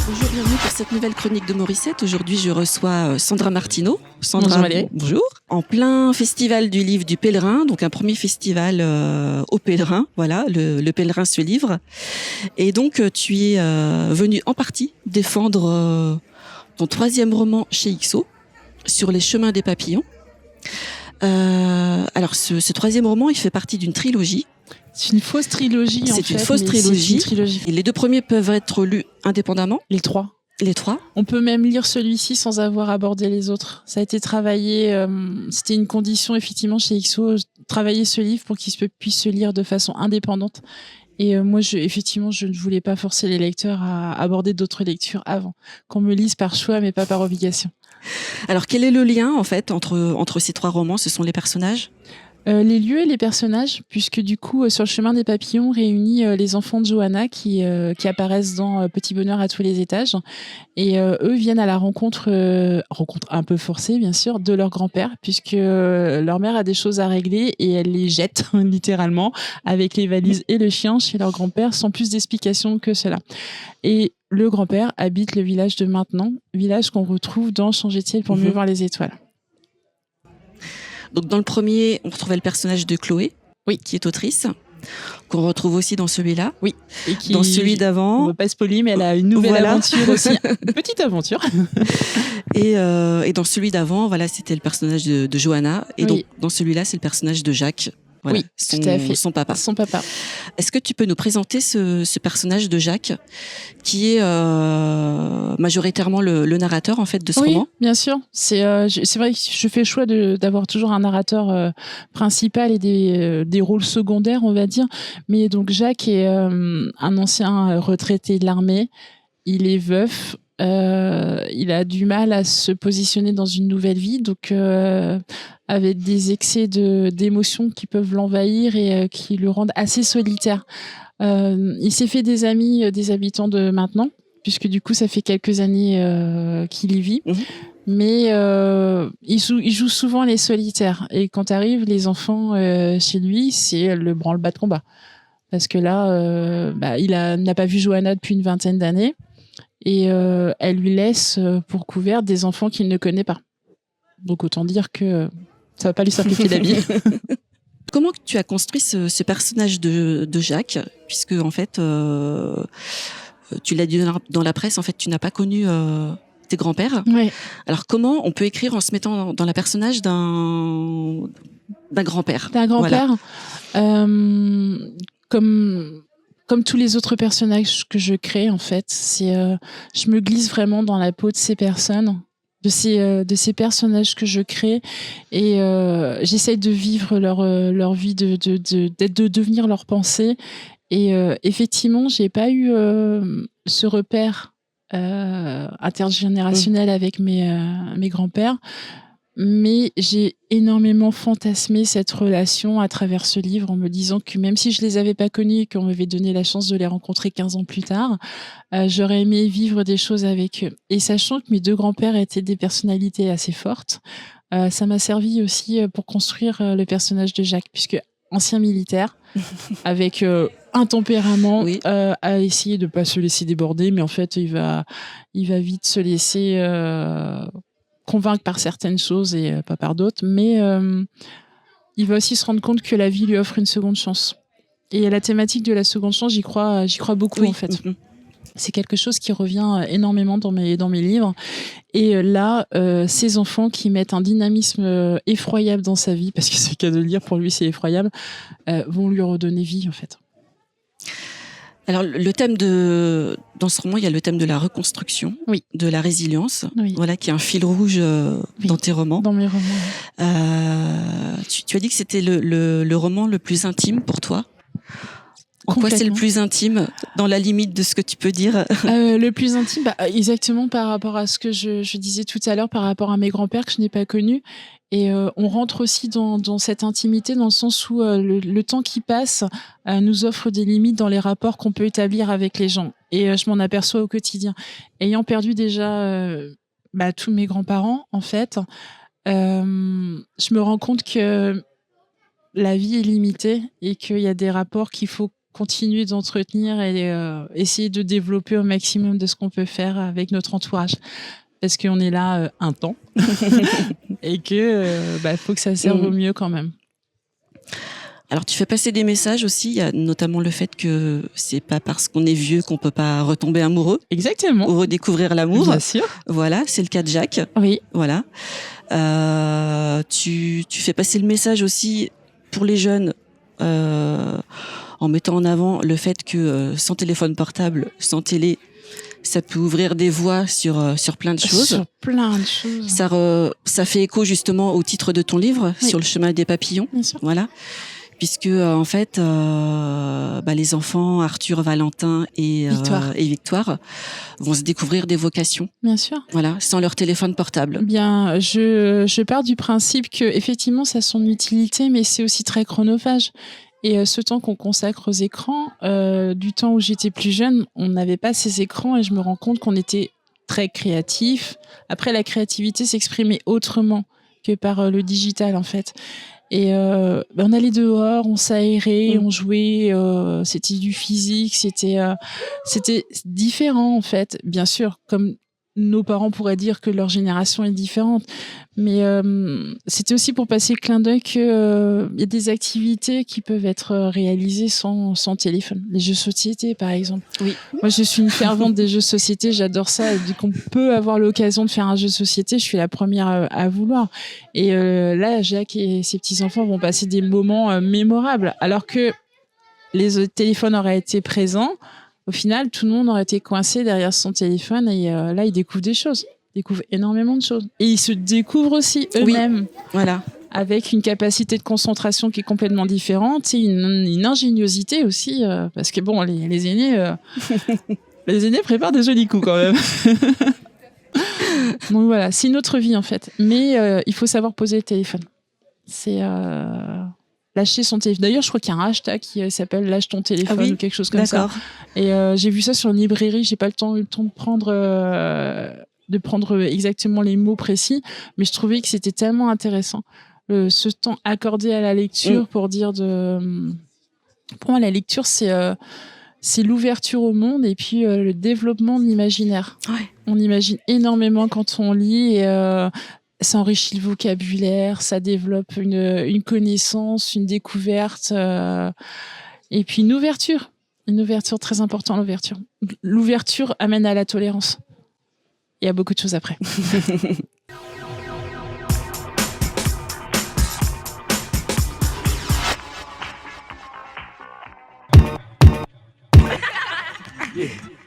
Bonjour, bienvenue pour cette nouvelle chronique de Morissette. Aujourd'hui, je reçois Sandra Martineau. Sandra, bonjour Valérie. Bonjour. En plein festival du livre du Pèlerin, donc un premier festival au Pèlerin. Voilà, le Pèlerin se livre. Et donc, tu es venu en partie défendre ton troisième roman chez XO, Sur les chemins des papillons. Alors, ce troisième roman, il fait partie d'une trilogie. C'est une fausse trilogie, en fait. C'est une fausse trilogie. Et les deux premiers peuvent être lus indépendamment. Les trois. Les trois. On peut même lire celui-ci sans avoir abordé les autres. Ça a été travaillé, c'était une condition effectivement chez XO, travailler ce livre pour qu'il puisse se lire de façon indépendante. Et moi, je ne voulais pas forcer les lecteurs à aborder d'autres lectures avant. Qu'on me lise par choix, mais pas par obligation. Alors, quel est le lien, en fait, entre ces trois romans? Ce sont les personnages? Les lieux et les personnages, puisque du coup, sur le chemin des papillons, réunit les enfants de Johanna qui apparaissent dans Petit bonheur à tous les étages. Et eux viennent à la rencontre un peu forcée, bien sûr, de leur grand-père, puisque leur mère a des choses à régler et elle les jette, littéralement, avec les valises et le chien chez leur grand-père, sans plus d'explication que cela. Et le grand-père habite le village de Maintenant, village qu'on retrouve dans Changer de ciel pour mieux voir les étoiles. Donc dans le premier, on retrouvait le personnage de Chloé, oui, qui est autrice, qu'on retrouve aussi dans celui-là. Oui. Et qui, dans celui d'avant, on ne veut pas spoiler, mais elle a une nouvelle aventure aussi, une petite aventure. Et dans celui d'avant, voilà, c'était le personnage de Johanna. Et donc dans celui-là, c'est le personnage de Jacques. Voilà, oui, tout à fait. Son papa. Son papa. Est-ce que tu peux nous présenter ce personnage de Jacques, qui est majoritairement le narrateur en fait de ce roman? Oui, bien sûr. C'est vrai que je fais le choix d'avoir toujours un narrateur principal et des rôles secondaires, on va dire. Mais donc Jacques est un ancien retraité de l'armée. Il est veuf. Il a du mal à se positionner dans une nouvelle vie, donc avec des excès d'émotions qui peuvent l'envahir et qui le rendent assez solitaire. Il s'est fait des amis des habitants de Maintenant, puisque du coup ça fait quelques années qu'il y vit. Mais il joue souvent les solitaires, et quand arrivent les enfants chez lui, c'est le branle-bas de combat, parce que là il n'a pas vu Johanna depuis une vingtaine d'années. Et elle lui laisse pour couvert des enfants qu'il ne connaît pas. Donc autant dire que ça va pas lui simplifier la vie. Comment tu as construit ce personnage de Jacques, puisque en fait, tu l'as dit dans la presse, en fait, tu n'as pas connu tes grands-pères. Ouais. Alors comment on peut écrire en se mettant dans la personnage d'un grand-père? D'un grand-père, voilà. Comme tous les autres personnages que je crée, en fait, je me glisse vraiment dans la peau de ces personnes, de ces personnages que je crée, et j'essaye de vivre leur vie, de devenir leur pensée. Et effectivement, j'ai pas eu ce repère intergénérationnel avec mes grands-pères. Mais j'ai énormément fantasmé cette relation à travers ce livre, en me disant que même si je les avais pas connus et qu'on m'avait donné la chance de les rencontrer 15 ans plus tard, j'aurais aimé vivre des choses avec eux. Et sachant que mes deux grands-pères étaient des personnalités assez fortes, ça m'a servi aussi pour construire le personnage de Jacques, puisque ancien militaire, avec un tempérament, à essayer de pas se laisser déborder, mais en fait il va vite se laisser convaincre par certaines choses et pas par d'autres, mais il va aussi se rendre compte que la vie lui offre une seconde chance. Et la thématique de la seconde chance, j'y crois beaucoup, en fait. C'est quelque chose qui revient énormément dans mes livres. Et là, ces enfants qui mettent un dynamisme effroyable dans sa vie, parce que c'est le cas de le dire, pour lui c'est effroyable, vont lui redonner vie, en fait. Alors, le thème dans ce roman, il y a le thème de la reconstruction, de la résilience, voilà, qui est un fil rouge dans tes romans. Dans mes romans. Tu as dit que c'était le roman le plus intime pour toi. En quoi c'est le plus intime, dans la limite de ce que tu peux dire? Le plus intime, exactement par rapport à ce que je disais tout à l'heure, par rapport à mes grands-pères que je n'ai pas connus. Et on rentre aussi dans cette intimité, dans le sens où le temps qui passe nous offre des limites dans les rapports qu'on peut établir avec les gens. Et je m'en aperçois au quotidien. Ayant perdu déjà tous mes grands-parents, en fait, je me rends compte que la vie est limitée et qu'il y a des rapports qu'il faut continuer d'entretenir et essayer de développer au maximum de ce qu'on peut faire avec notre entourage. Parce qu'on est là un temps et que faut que ça serve au mieux quand même. Alors, tu fais passer des messages aussi. Il y a notamment le fait que c'est pas parce qu'on est vieux qu'on peut pas retomber amoureux. Exactement. Ou redécouvrir l'amour. Bien sûr. Voilà, c'est le cas de Jacques. Oui. Voilà. Tu fais passer le message aussi pour les jeunes en mettant en avant le fait que sans téléphone portable, sans télé, ça peut ouvrir des voies sur plein de choses. Sur plein de choses. Ça fait écho justement au titre de ton livre, oui. Sur le chemin des papillons. Bien sûr. Voilà. Puisque en fait, les enfants Arthur, Valentin et Victoire vont se découvrir des vocations. Bien sûr. Voilà, sans leur téléphone portable. Bien, je pars du principe que effectivement, ça a son utilité, mais c'est aussi très chronophage. Et ce temps qu'on consacre aux écrans, du temps où j'étais plus jeune, on n'avait pas ces écrans et je me rends compte qu'on était très créatif. Après, la créativité s'exprimait autrement que par le digital, en fait. Et on allait dehors, on s'aérait, on jouait, c'était du physique, c'était différent en fait. Bien sûr, comme nos parents pourraient dire que leur génération est différente, mais c'était aussi pour passer le clin d'œil que y a des activités qui peuvent être réalisées sans téléphone. Les jeux de société, par exemple. Oui. Moi, je suis une fervente des jeux de société, j'adore ça. Et dès qu'on peut avoir l'occasion de faire un jeu de société, je suis la première à vouloir. Et là, Jacques et ses petits-enfants vont passer des moments mémorables, alors que les téléphones auraient été présents. Au final, tout le monde aurait été coincé derrière son téléphone et là, ils découvrent des choses. Ils découvrent énormément de choses. Et ils se découvrent aussi eux-mêmes. Oui, voilà. Avec une capacité de concentration qui est complètement différente et une ingéniosité aussi. Parce que bon, les aînés... les aînés préparent des jolis coups quand même. Donc voilà, c'est une autre vie en fait. Mais il faut savoir poser le téléphone. C'est... lâcher son téléphone. D'ailleurs, je crois qu'il y a un hashtag qui s'appelle lâche ton téléphone ou quelque chose comme ça. Et j'ai vu ça sur une librairie. J'ai pas eu le temps de prendre exactement les mots précis, mais je trouvais que c'était tellement intéressant. Ce temps accordé à la lecture pour dire pour moi, la lecture, c'est l'ouverture au monde et puis le développement de l'imaginaire. Ouais. On imagine énormément quand on lit et ça enrichit le vocabulaire, ça développe une connaissance, une découverte, et puis une ouverture très importante, l'ouverture. L'ouverture amène à la tolérance. Il y a beaucoup de choses après. Yeah.